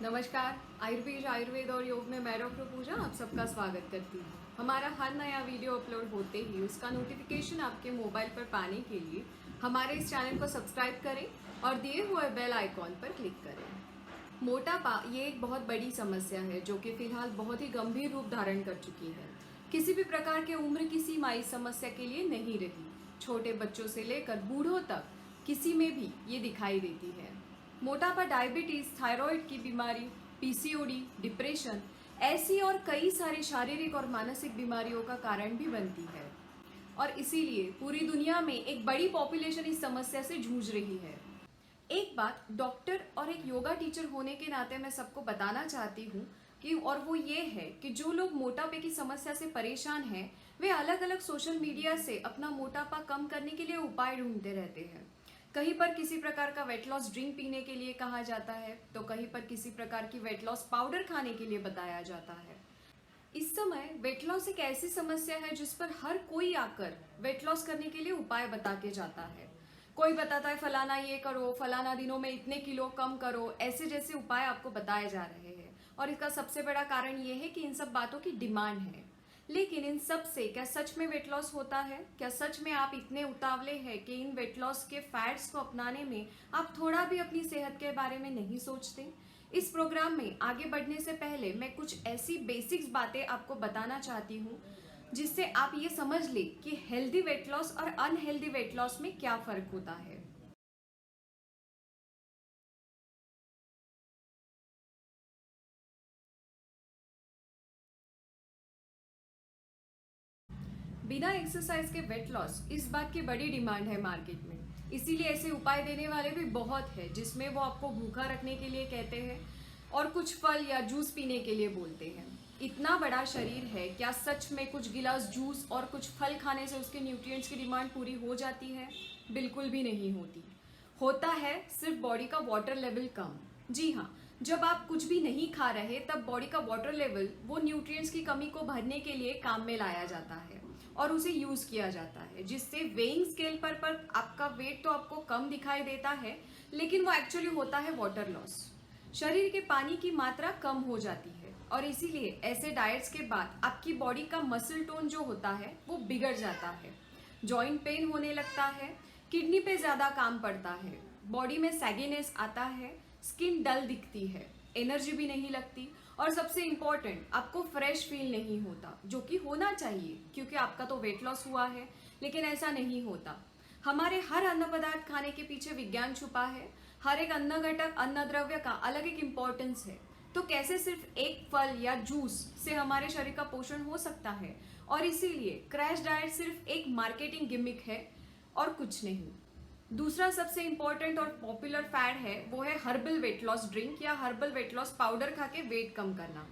नमस्कार। आयुर्वेद और योग में मैं डॉक्टर पूजा आप सबका स्वागत करती हूँ। हमारा हर नया वीडियो अपलोड होते ही उसका नोटिफिकेशन आपके मोबाइल पर पाने के लिए हमारे इस चैनल को सब्सक्राइब करें और दिए हुए बेल आइकॉन पर क्लिक करें। मोटापा ये एक बहुत बड़ी समस्या है जो कि फिलहाल बहुत ही गंभीर रूप धारण कर चुकी है। किसी भी प्रकार के उम्र की सीमा इस समस्या के लिए नहीं रही। छोटे बच्चों से लेकर बूढ़ों तक किसी में भी ये दिखाई देती है। मोटापा डायबिटीज, थायराइड की बीमारी, पीसीओडी, डिप्रेशन ऐसी और कई सारी शारीरिक और मानसिक बीमारियों का कारण भी बनती है और इसीलिए पूरी दुनिया में एक बड़ी पॉपुलेशन इस समस्या से जूझ रही है। एक बात डॉक्टर और एक योगा टीचर होने के नाते मैं सबको बताना चाहती हूँ कि और वो ये है कि जो लोग मोटापे की समस्या से परेशान हैं वे अलग अलग सोशल मीडिया से अपना मोटापा कम करने के लिए उपाय ढूंढते रहते हैं। कहीं पर किसी प्रकार का वेट लॉस ड्रिंक पीने के लिए कहा जाता है तो कहीं पर किसी प्रकार की वेट लॉस पाउडर खाने के लिए बताया जाता है। इस समय वेट लॉस एक ऐसी समस्या है जिस पर हर कोई आकर वेट लॉस करने के लिए उपाय बता के जाता है। कोई बताता है फलाना ये करो, फलाना दिनों में इतने किलो कम करो, ऐसे जैसे उपाय आपको बताए जा रहे हैं और इसका सबसे बड़ा कारण ये है कि इन सब बातों की डिमांड है। लेकिन इन सब से क्या सच में वेट लॉस होता है? क्या सच में आप इतने उतावले हैं कि इन वेट लॉस के फैट्स को अपनाने में आप थोड़ा भी अपनी सेहत के बारे में नहीं सोचते? इस प्रोग्राम में आगे बढ़ने से पहले मैं कुछ ऐसी बेसिक्स बातें आपको बताना चाहती हूँ जिससे आप ये समझ ले कि हेल्दी वेट लॉस और अनहेल्दी वेट लॉस में क्या फर्क होता है। बिना एक्सरसाइज के वेट लॉस इस बात की बड़ी डिमांड है मार्केट में, इसीलिए ऐसे उपाय देने वाले भी बहुत है जिसमें वो आपको भूखा रखने के लिए कहते हैं और कुछ फल या जूस पीने के लिए बोलते हैं। इतना बड़ा शरीर है, क्या सच में कुछ गिलास जूस और कुछ फल खाने से उसके न्यूट्रिएंट्स की डिमांड पूरी हो जाती है? बिल्कुल भी नहीं होती। होता है सिर्फ बॉडी का वाटर लेवल कम। जी हाँ, जब आप कुछ भी नहीं खा रहे तब बॉडी का वाटर लेवल वो न्यूट्रिएंट्स की कमी को भरने के लिए काम में लाया जाता है और उसे यूज किया जाता है, जिससे वेइंग स्केल पर आपका वेट तो आपको कम दिखाई देता है लेकिन वो एक्चुअली होता है वाटर लॉस। शरीर के पानी की मात्रा कम हो जाती है और इसीलिए ऐसे डाइट्स के बाद आपकी बॉडी का मसल टोन जो होता है वो बिगड़ जाता है। जॉइंट पेन होने लगता है, किडनी पे ज्यादा काम पड़ता है, बॉडी में सैगीनेस आता है, स्किन डल दिखती है, एनर्जी भी नहीं लगती और सबसे इंपॉर्टेंट आपको फ्रेश फील नहीं होता, जो कि होना चाहिए क्योंकि आपका तो वेट लॉस हुआ है। लेकिन ऐसा नहीं होता। हमारे हर अन्न पदार्थ खाने के पीछे विज्ञान छुपा है। हर एक अन्न घटक, अन्न द्रव्य का अलग एक इम्पोर्टेंस है। तो कैसे सिर्फ एक फल या जूस से हमारे शरीर का पोषण हो सकता है? और इसीलिए क्रैश डाइट सिर्फ एक मार्केटिंग गिमिक है और कुछ नहीं। दूसरा सबसे इंपॉर्टेंट और पॉपुलर फैड है वो है हर्बल वेट लॉस ड्रिंक या हर्बल वेट लॉस पाउडर खा के वेट कम करना।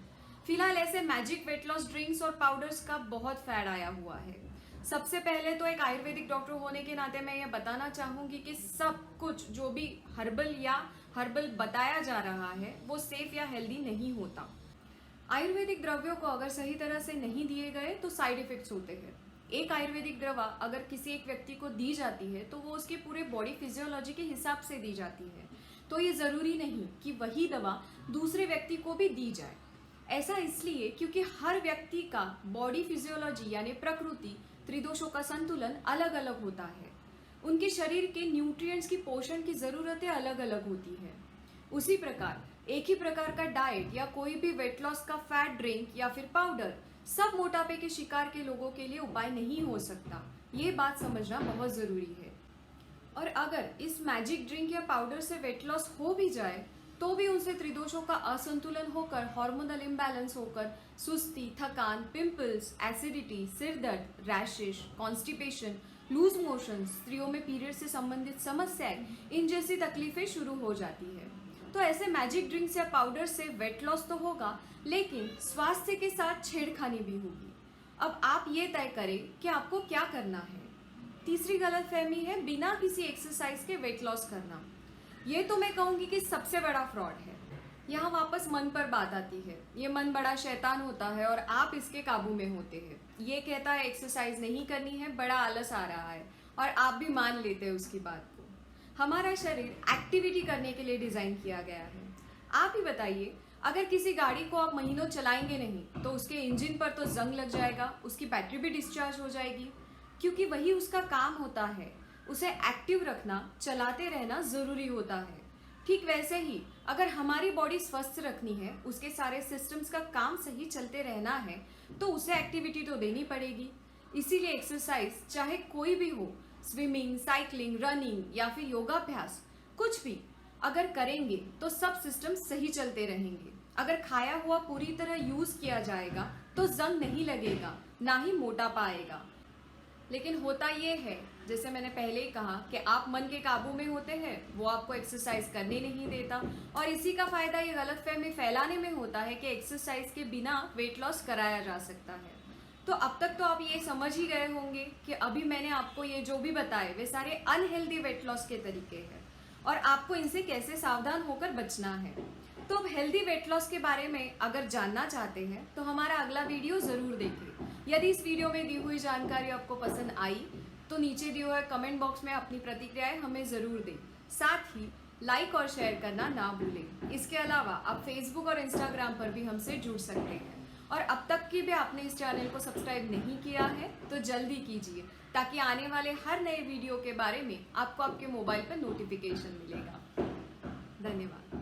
फिलहाल ऐसे मैजिक वेट लॉस ड्रिंक्स और पाउडर्स का बहुत फैड आया हुआ है। सबसे पहले तो एक आयुर्वेदिक डॉक्टर होने के नाते मैं ये बताना चाहूंगी कि सब कुछ जो भी हर्बल या हर्बल बताया जा रहा है वो सेफ या हेल्दी नहीं होता। आयुर्वेदिक द्रव्यों को अगर सही तरह से नहीं दिए गए तो साइड इफेक्ट्स होते हैं। एक आयुर्वेदिक दवा अगर किसी एक व्यक्ति को दी जाती है तो वो उसके पूरे बॉडी फिजियोलॉजी के हिसाब से दी जाती है, तो ये जरूरी नहीं कि वही दवा दूसरे व्यक्ति को भी दी जाए। ऐसा इसलिए क्योंकि हर व्यक्ति का बॉडी फिजियोलॉजी यानी प्रकृति, त्रिदोषों का संतुलन अलग अलग होता है। उनके शरीर के न्यूट्रिएंट्स की पोषण की जरूरतें अलग अलग होती है। उसी प्रकार एक ही प्रकार का डाइट या कोई भी वेट लॉस का फैट ड्रिंक या फिर पाउडर सब मोटापे के शिकार के लोगों के लिए उपाय नहीं हो सकता। ये बात समझना बहुत जरूरी है। और अगर इस मैजिक ड्रिंक या पाउडर से वेट लॉस हो भी जाए तो भी उनसे त्रिदोषों का असंतुलन होकर, हार्मोनल इम्बैलेंस होकर सुस्ती, थकान, पिंपल्स, एसिडिटी, सिर दर्द, रैशेस, कॉन्स्टिपेशन, लूज मोशन, स्त्रियों में पीरियड से संबंधित समस्याएं, इन जैसी तकलीफें शुरू हो जाती है। तो ऐसे मैजिक ड्रिंक्स या पाउडर से वेट लॉस तो होगा लेकिन स्वास्थ्य के साथ छेड़खानी भी होगी। अब आप ये तय करें कि आपको क्या करना है। तीसरी गलतफहमी है बिना किसी एक्सरसाइज के वेट लॉस करना। ये तो मैं कहूंगी कि सबसे बड़ा फ्रॉड है। यहाँ वापस मन पर बात आती है। ये मन बड़ा शैतान होता है और आप इसके काबू में होते हैं। ये कहता है एक्सरसाइज नहीं करनी है, बड़ा आलस आ रहा है और आप भी मान लेते हैं उसकी बात को। हमारा शरीर एक्टिविटी करने के लिए डिजाइन किया गया है। आप ही बताइए, अगर किसी गाड़ी को आप महीनों चलाएंगे नहीं तो उसके इंजन पर तो जंग लग जाएगा, उसकी बैटरी भी डिस्चार्ज हो जाएगी, क्योंकि वही उसका काम होता है। उसे एक्टिव रखना, चलाते रहना जरूरी होता है। ठीक वैसे ही अगर हमारी बॉडी स्वस्थ रखनी है, उसके सारे सिस्टम्स का काम सही चलते रहना है, तो उसे एक्टिविटी तो देनी पड़ेगी। इसीलिए एक्सरसाइज चाहे कोई भी हो, स्विमिंग, साइकिलिंग, रनिंग या फिर योगाभ्यास, कुछ भी अगर करेंगे तो सब सिस्टम सही चलते रहेंगे। अगर खाया हुआ पूरी तरह यूज किया जाएगा तो जंग नहीं लगेगा, ना ही मोटापा आएगा। लेकिन होता ये है, जैसे मैंने पहले ही कहा, कि आप मन के काबू में होते हैं, वो आपको एक्सरसाइज करने नहीं देता, और इसी का फायदा ये गलतफहमी फैलाने में होता है कि एक्सरसाइज के बिना वेट लॉस कराया जा सकता है। तो अब तक तो आप ये समझ ही गए होंगे कि अभी मैंने आपको ये जो भी बताए वे सारे अनहेल्दी वेट लॉस के तरीके हैं और आपको इनसे कैसे सावधान होकर बचना है। तो अब हेल्दी वेट लॉस के बारे में अगर जानना चाहते हैं तो हमारा अगला वीडियो जरूर देखें। यदि इस वीडियो में दी हुई जानकारी आपको पसंद आई तो नीचे दिए हुए कमेंट बॉक्स में अपनी प्रतिक्रियाएं हमें जरूर दें। साथ ही लाइक और शेयर करना ना भूलें। इसके अलावा आप फेसबुक और इंस्टाग्राम पर भी हमसे जुड़ सकते हैं। और अब तक की भी आपने इस चैनल को सब्सक्राइब नहीं किया है तो जल्दी कीजिए, ताकि आने वाले हर नए वीडियो के बारे में आपको आपके मोबाइल पर नोटिफिकेशन मिलेगा। धन्यवाद।